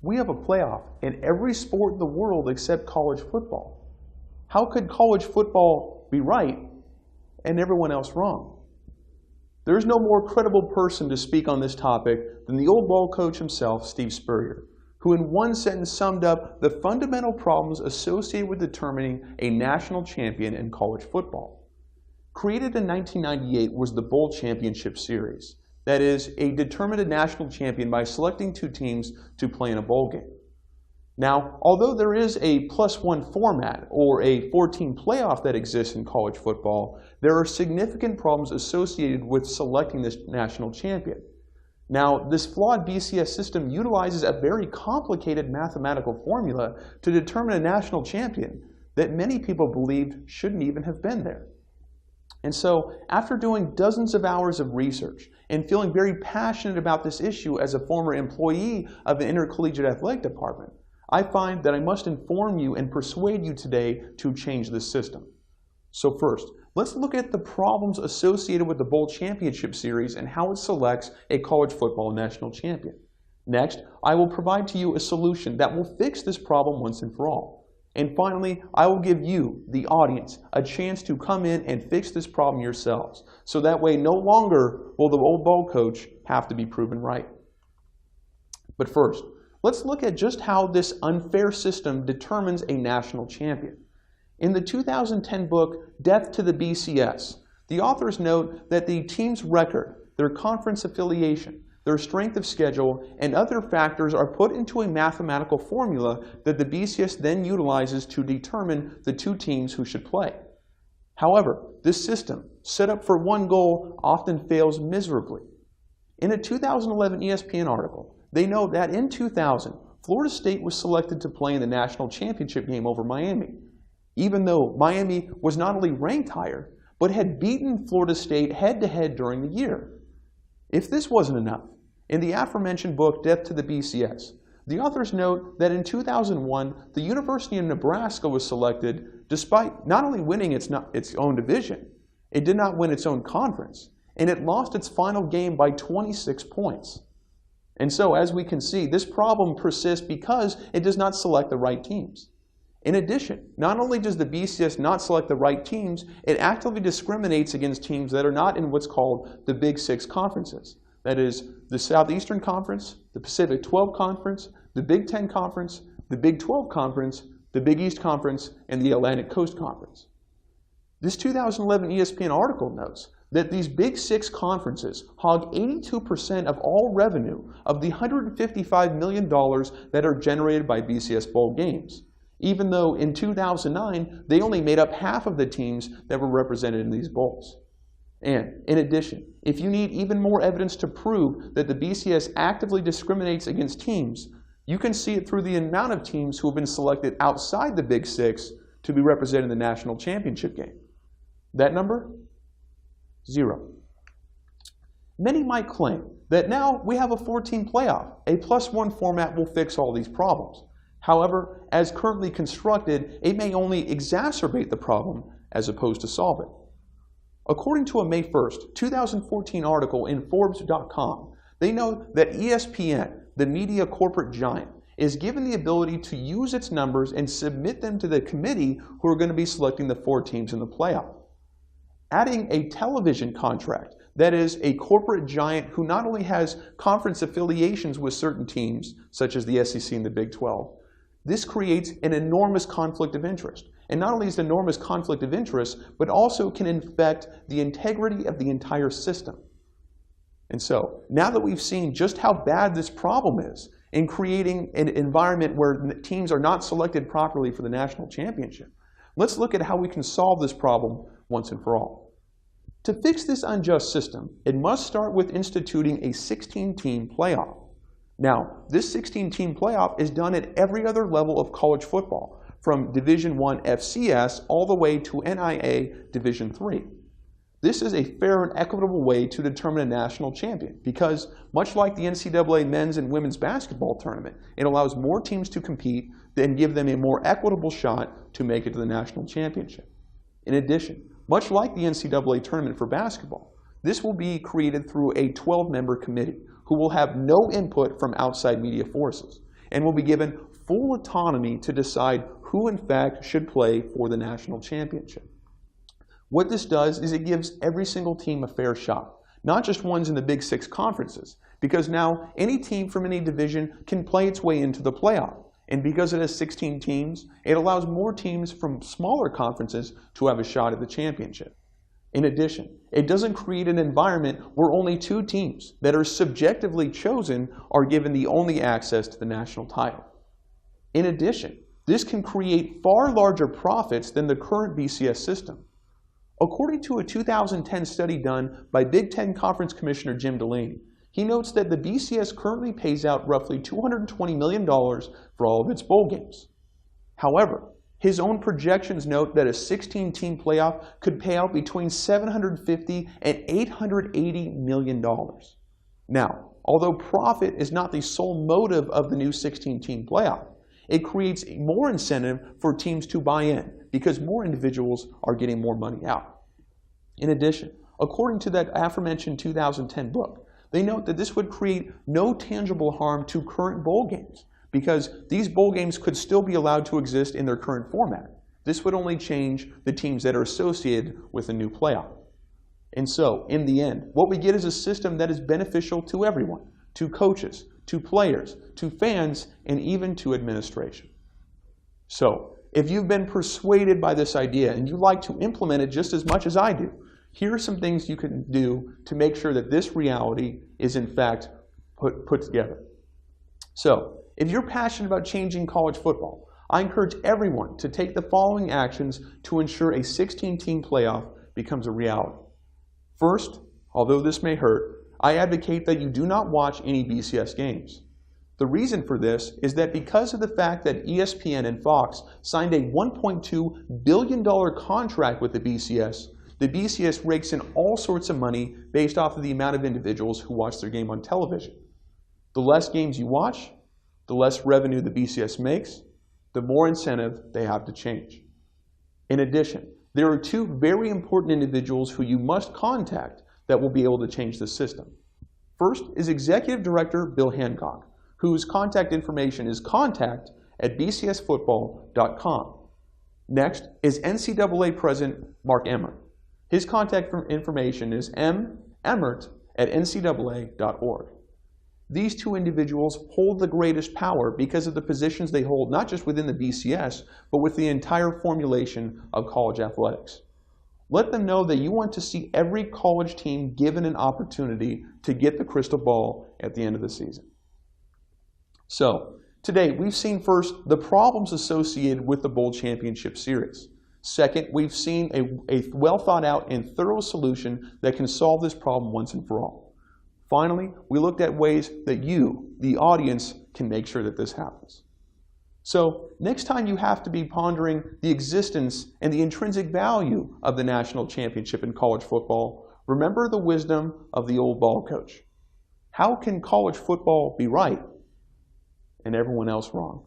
We have a playoff in every sport in the world except college football. How could college football be right and everyone else wrong? There's no more credible person to speak on this topic than the old ball coach himself, Steve Spurrier, who in one sentence summed up the fundamental problems associated with determining a national champion in college football. Created in 1998 was the Bowl Championship Series. That is, determined a national champion by selecting two teams to play in a bowl game. Now, although there is a +1 format or a 14 playoff that exists in college football, there are significant problems associated with selecting this national champion. Now, this flawed BCS system utilizes a very complicated mathematical formula to determine a national champion that many people believed shouldn't even have been there. And so, after doing dozens of hours of research and feeling very passionate about this issue as a former employee of the intercollegiate athletic department, I find that I must inform you and persuade you today to change this system. So first, let's look at the problems associated with the Bowl Championship Series and how it selects a college football national champion. Next, I will provide to you a solution that will fix this problem once and for all. And finally, I will give you, the audience, a chance to come in and fix this problem yourselves. So that way, no longer will the old ball coach have to be proven right. But first, let's look at just how this unfair system determines a national champion. In the 2010 book, Death to the BCS, the authors note that the team's record, their conference affiliation, their strength of schedule, and other factors are put into a mathematical formula that the BCS then utilizes to determine the two teams who should play. However, this system, set up for one goal, often fails miserably. In a 2011 ESPN article, they note that in 2000, Florida State was selected to play in the national championship game over Miami, even though Miami was not only ranked higher, but had beaten Florida State head-to-head during the year. If this wasn't enough, in the aforementioned book, Death to the BCS, the authors note that in 2001, the University of Nebraska was selected despite not only winning its own division, it did not win its own conference, and it lost its final game by 26 points. And so, as we can see, this problem persists because it does not select the right teams. In addition, not only does the BCS not select the right teams, it actively discriminates against teams that are not in what's called the Big Six conferences. That is, the Southeastern Conference, the Pacific 12 Conference, the Big 10 Conference, the Big 12 Conference, the Big East Conference, and the Atlantic Coast Conference. This 2011 ESPN article notes that these Big Six conferences hog 82% of all revenue of the $155 million that are generated by BCS bowl games, even though in 2009, they only made up half of the teams that were represented in these bowls. And in addition, if you need even more evidence to prove that the BCS actively discriminates against teams, you can see it through the amount of teams who have been selected outside the Big Six to be represented in the national championship game. That number? 0. Many might claim that now we have a 14 playoff. A +1 format will fix all these problems. However, as currently constructed, it may only exacerbate the problem as opposed to solve it. According to a May 1st, 2014 article in Forbes.com, they note that ESPN, the media corporate giant, is given the ability to use its numbers and submit them to the committee who are going to be selecting the 4 teams in the playoff. Adding a television contract, that is, a corporate giant who not only has conference affiliations with certain teams, such as the SEC and the Big 12, this creates an enormous conflict of interest. And not only is it an enormous conflict of interest, but also can infect the integrity of the entire system. And so, now that we've seen just how bad this problem is in creating an environment where teams are not selected properly for the national championship, let's look at how we can solve this problem once and for all. To fix this unjust system, it must start with instituting a 16-team playoff. Now, this 16-team playoff is done at every other level of college football, from Division I FCS all the way to NIA Division III. This is a fair and equitable way to determine a national champion because, much like the NCAA men's and women's basketball tournament, it allows more teams to compete and give them a more equitable shot to make it to the national championship. In addition, much like the NCAA tournament for basketball, this will be created through a 12-member committee who will have no input from outside media forces. and will be given full autonomy to decide who in fact should play for the national championship. What this does is it gives every single team a fair shot, not just ones in the Big Six conferences, because now any team from any division can play its way into the playoff. And because it has 16 teams, it allows more teams from smaller conferences to have a shot at the championship. In addition, it doesn't create an environment where only 2 teams that are subjectively chosen are given the only access to the national title. In addition, this can create far larger profits than the current BCS system. According to a 2010 study done by Big Ten Conference Commissioner Jim Delaney, he notes that the BCS currently pays out roughly $220 million for all of its bowl games. However, his own projections note that a 16-team playoff could pay out between $750 and $880 million. Now, although profit is not the sole motive of the new 16-team playoff, it creates more incentive for teams to buy in because more individuals are getting more money out. In addition, according to that aforementioned 2010 book, they note that this would create no tangible harm to current bowl games because these bowl games could still be allowed to exist in their current format. This would only change the teams that are associated with a new playoff. And so, in the end, what we get is a system that is beneficial to everyone, to coaches, to players, to fans, and even to administration. So, if you've been persuaded by this idea and you like to implement it just as much as I do, here are some things you can do to make sure that this reality is in fact put together. So, if you're passionate about changing college football, I encourage everyone to take the following actions to ensure a 16-team playoff becomes a reality. First, although this may hurt, I advocate that you do not watch any BCS games. The reason for this is that because of the fact that ESPN and Fox signed a $1.2 billion contract with the BCS rakes in all sorts of money based off of the amount of individuals who watch their game on television. The less games you watch, the less revenue the BCS makes, the more incentive they have to change. In addition, there are 2 very important individuals who you must contact that will be able to change the system. First is Executive Director Bill Hancock, whose contact information is contact@bcsfootball.com. Next is NCAA President Mark Emmert. His contact information is emmert@ncaa.org. These 2 individuals hold the greatest power because of the positions they hold not just within the BCS, but with the entire formulation of college athletics. Let them know that you want to see every college team given an opportunity to get the crystal ball at the end of the season. So, today we've seen first the problems associated with the Bowl Championship Series. Second, we've seen a well thought out and thorough solution that can solve this problem once and for all. Finally, we looked at ways that you, the audience, can make sure that this happens. So, next time you have to be pondering the existence and the intrinsic value of the national championship in college football, remember the wisdom of the old ball coach. How can college football be right and everyone else wrong?